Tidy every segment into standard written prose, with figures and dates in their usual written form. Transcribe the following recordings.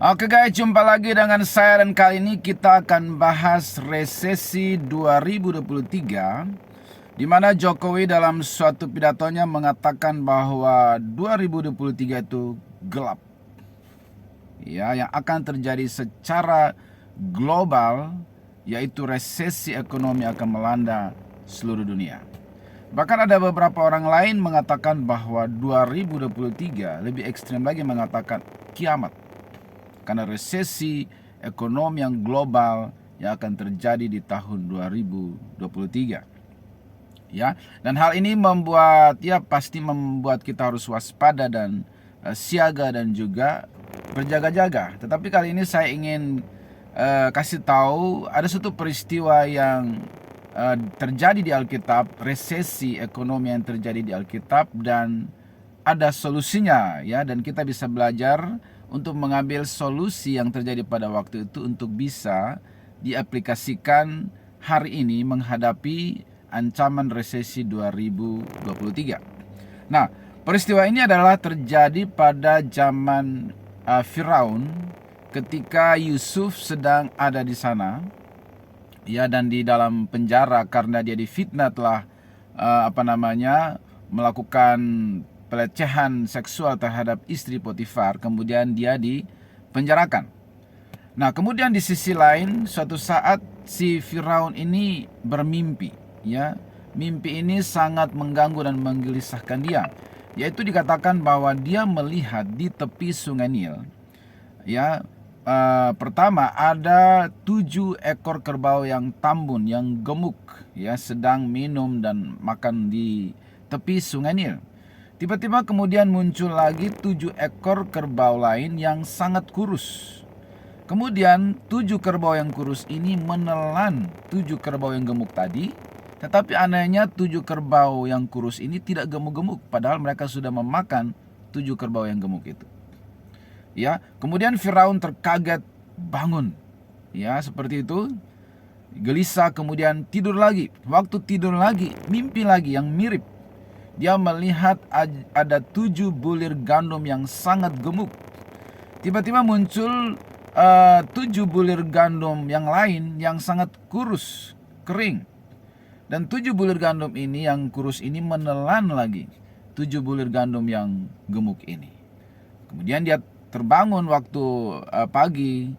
Oke guys, jumpa lagi dengan saya dan kali ini kita akan bahas resesi 2023 di mana Jokowi dalam suatu pidatonya mengatakan bahwa 2023 itu gelap. Ya, yang akan terjadi secara global yaitu resesi ekonomi akan melanda seluruh dunia. Bahkan ada beberapa orang lain mengatakan bahwa 2023 lebih ekstrim lagi mengatakan kiamat. Karena resesi ekonomi yang global yang akan terjadi di tahun 2023. Ya, dan hal ini pasti membuat kita harus waspada dan siaga dan juga berjaga-jaga. Tetapi kali ini saya ingin kasih tahu ada satu peristiwa yang terjadi di Alkitab, resesi ekonomi yang terjadi di Alkitab, dan ada solusinya ya, dan kita bisa belajar untuk mengambil solusi yang terjadi pada waktu itu untuk bisa diaplikasikan hari ini menghadapi ancaman resesi 2023. Nah, peristiwa ini adalah terjadi pada zaman Firaun ketika Yusuf sedang ada di sana, ya, dan di dalam penjara karena dia difitnah telah melakukan pelecehan seksual terhadap istri Potifar, kemudian dia dipenjarakan. Nah, kemudian di sisi lain suatu saat si Firaun ini bermimpi, ya. Mimpi ini sangat mengganggu dan menggelisahkan dia, yaitu dikatakan bahwa dia melihat di tepi sungai Nil, ya. Pertama ada 7 ekor kerbau yang tambun, yang gemuk, ya, sedang minum dan makan di tepi sungai Nil. Tiba-tiba kemudian muncul lagi 7 ekor kerbau lain yang sangat kurus. Kemudian 7 kerbau yang kurus ini menelan 7 kerbau yang gemuk tadi. Tetapi anehnya 7 kerbau yang kurus ini tidak gemuk-gemuk, padahal mereka sudah memakan 7 kerbau yang gemuk itu. Ya, kemudian Firaun terkaget bangun. Ya, seperti itu. Gelisah, kemudian tidur lagi. Waktu tidur lagi, mimpi lagi yang mirip. Dia melihat ada 7 bulir gandum yang sangat gemuk. Tiba-tiba muncul 7 bulir gandum yang lain yang sangat kurus, kering. Dan 7 bulir gandum ini yang kurus ini menelan lagi 7 bulir gandum yang gemuk ini. Kemudian dia terbangun waktu pagi.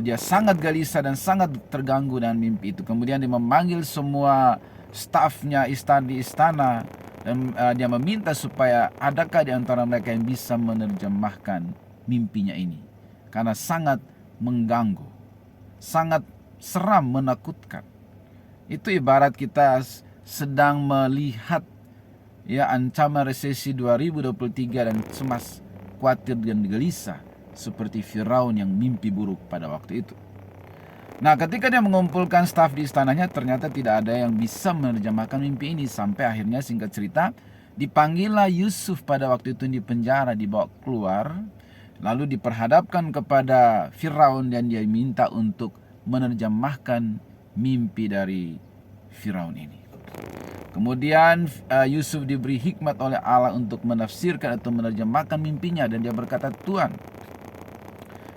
Dia sangat gelisah dan sangat terganggu dengan mimpi itu. Kemudian dia memanggil semua stafnya di istana, dan dia meminta supaya adakah di antara mereka yang bisa menerjemahkan mimpinya ini, karena sangat mengganggu, sangat seram, menakutkan. Itu ibarat kita sedang melihat, ya, ancaman resesi 2023 dan cemas, khawatir dan gelisah seperti Firaun yang mimpi buruk pada waktu itu. Nah, ketika dia mengumpulkan staf di istananya, ternyata tidak ada yang bisa menerjemahkan mimpi ini. Sampai akhirnya, singkat cerita, dipanggillah Yusuf pada waktu itu di penjara, dibawa keluar, lalu diperhadapkan kepada Firaun dan dia minta untuk menerjemahkan mimpi dari Firaun ini. Kemudian Yusuf diberi hikmat oleh Allah untuk menafsirkan atau menerjemahkan mimpinya, dan dia berkata, "Tuhan,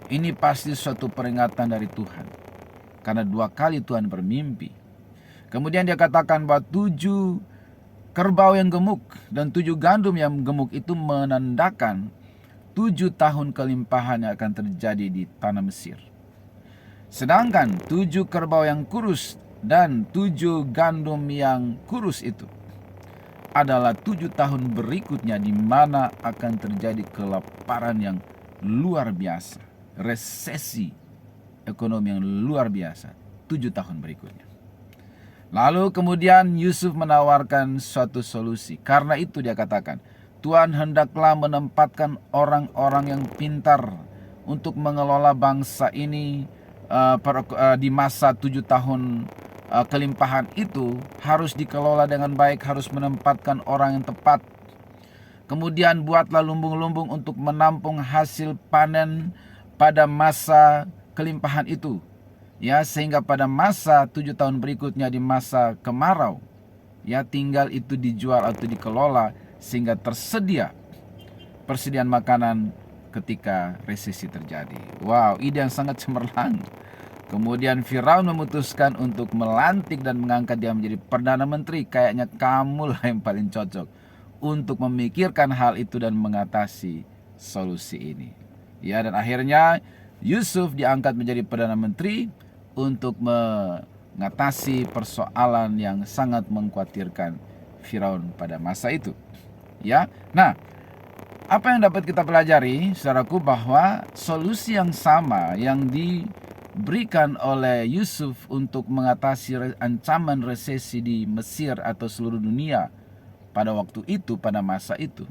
ini pasti suatu peringatan dari Tuhan, karena 2 kali Tuhan bermimpi." Kemudian dia katakan bahwa 7 kerbau yang gemuk dan 7 gandum yang gemuk itu menandakan 7 tahun kelimpahan yang akan terjadi di tanah Mesir. Sedangkan 7 kerbau yang kurus dan 7 gandum yang kurus itu adalah 7 tahun berikutnya, di mana akan terjadi kelaparan yang luar biasa, resesi ekonomi yang luar biasa 7 tahun berikutnya. Lalu kemudian Yusuf menawarkan suatu solusi. Karena itu dia katakan, Tuhan hendaklah menempatkan orang-orang yang pintar untuk mengelola bangsa ini di masa 7 tahun kelimpahan itu. Harus dikelola dengan baik, harus menempatkan orang yang tepat. Kemudian buatlah lumbung-lumbung untuk menampung hasil panen pada masa kelimpahan itu, ya, sehingga pada masa 7 tahun berikutnya, di masa kemarau, ya, tinggal itu dijual atau dikelola sehingga tersedia persediaan makanan ketika resesi terjadi. Wow, ide yang sangat cemerlang. Kemudian Firaun memutuskan untuk melantik dan mengangkat dia menjadi Perdana Menteri. Kayaknya kamu lah yang paling cocok untuk memikirkan hal itu dan mengatasi solusi ini. Ya, dan akhirnya Yusuf diangkat menjadi Perdana Menteri untuk mengatasi persoalan yang sangat mengkhawatirkan Firaun pada masa itu. Ya, nah, apa yang dapat kita pelajari, saudaraku, bahwa solusi yang sama yang diberikan oleh Yusuf untuk mengatasi ancaman resesi di Mesir atau seluruh dunia pada waktu itu, pada masa itu,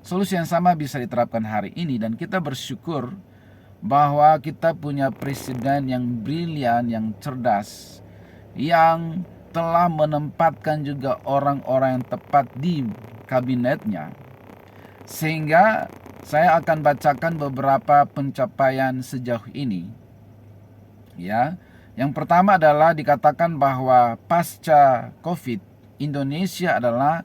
solusi yang sama bisa diterapkan hari ini. Dan kita bersyukur bahwa kita punya presiden yang brilian, yang cerdas, yang telah menempatkan juga orang-orang yang tepat di kabinetnya. Sehingga saya akan bacakan beberapa pencapaian sejauh ini. Ya, yang pertama adalah dikatakan bahwa pasca Covid, Indonesia adalah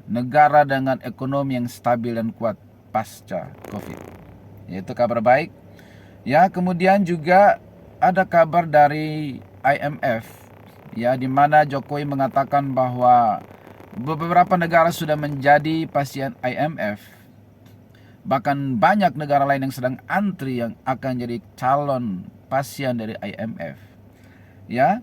negara dengan ekonomi yang stabil dan kuat pasca Covid. Yaitu kabar baik. Ya, kemudian juga ada kabar dari IMF, ya, di mana Jokowi mengatakan bahwa beberapa negara sudah menjadi pasien IMF. Bahkan banyak negara lain yang sedang antri yang akan jadi calon pasien dari IMF. Ya,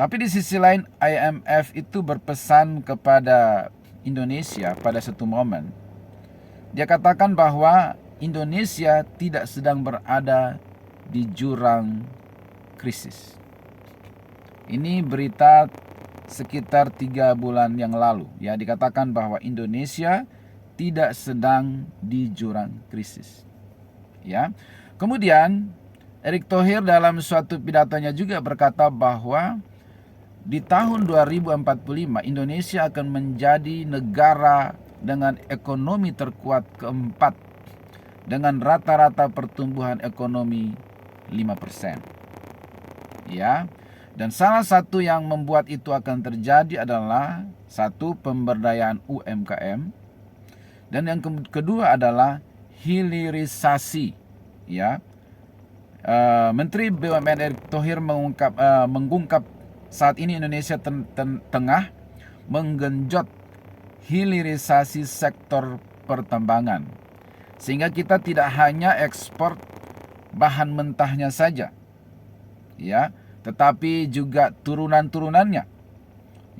tapi di sisi lain IMF itu berpesan kepada Indonesia pada satu momen. Dia katakan bahwa Indonesia tidak sedang berada di jurang krisis. Ini berita sekitar 3 bulan yang lalu. Ya, dikatakan bahwa Indonesia tidak sedang di jurang krisis. Ya. Kemudian Erick Thohir dalam suatu pidatonya juga berkata bahwa di tahun 2045 Indonesia akan menjadi negara dengan ekonomi terkuat keempat dengan rata-rata pertumbuhan ekonomi 5%. Ya. Dan salah satu yang membuat itu akan terjadi adalah satu, pemberdayaan UMKM, dan yang kedua adalah hilirisasi. Ya. Menteri BUMN Erick Thohir mengungkap saat ini Indonesia tengah menggenjot hilirisasi sektor pertambangan, sehingga kita tidak hanya ekspor bahan mentahnya saja, ya, tetapi juga turunan-turunannya.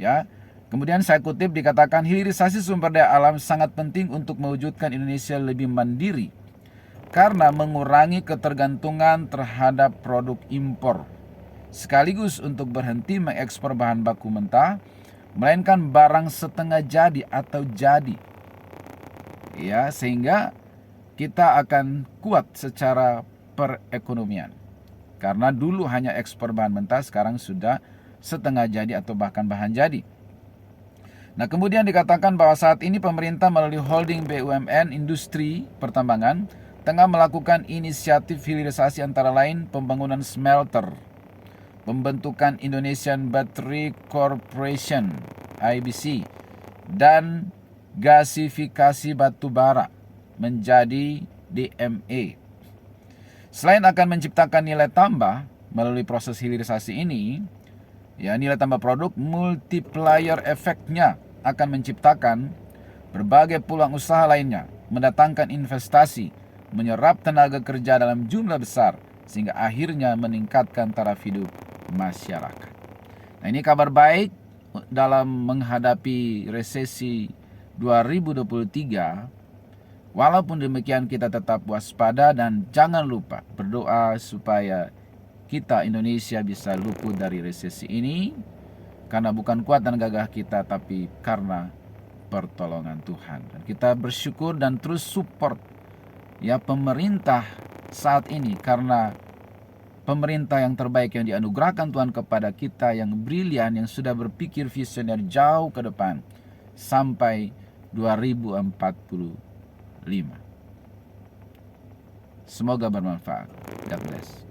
Ya. Kemudian saya kutip, dikatakan hilirisasi sumber daya alam sangat penting untuk mewujudkan Indonesia lebih mandiri karena mengurangi ketergantungan terhadap produk impor, sekaligus untuk berhenti mengekspor bahan baku mentah, melainkan barang setengah jadi atau jadi. Ya, sehingga kita akan kuat secara perekonomian. Karena dulu hanya ekspor bahan mentah, sekarang sudah setengah jadi atau bahkan bahan jadi. Nah, kemudian dikatakan bahwa saat ini pemerintah melalui holding BUMN Industri Pertambangan tengah melakukan inisiatif hilirisasi antara lain pembangunan smelter, pembentukan Indonesian Battery Corporation (IBC), dan gasifikasi batu bara menjadi DME. Selain akan menciptakan nilai tambah melalui proses hilirisasi ini, ya, nilai tambah produk, multiplier efeknya akan menciptakan berbagai peluang usaha lainnya, mendatangkan investasi, menyerap tenaga kerja dalam jumlah besar, sehingga akhirnya meningkatkan taraf hidup masyarakat. Nah, ini kabar baik dalam menghadapi resesi 2023. Walaupun demikian kita tetap waspada dan jangan lupa berdoa supaya kita Indonesia bisa luput dari resesi ini, karena bukan kuat dan gagah kita, tapi karena pertolongan Tuhan. Dan kita bersyukur dan terus support, ya, pemerintah saat ini, karena pemerintah yang terbaik yang dianugerahkan Tuhan kepada kita, yang brilian, yang sudah berpikir visioner jauh ke depan sampai 2045. Semoga bermanfaat. God bless.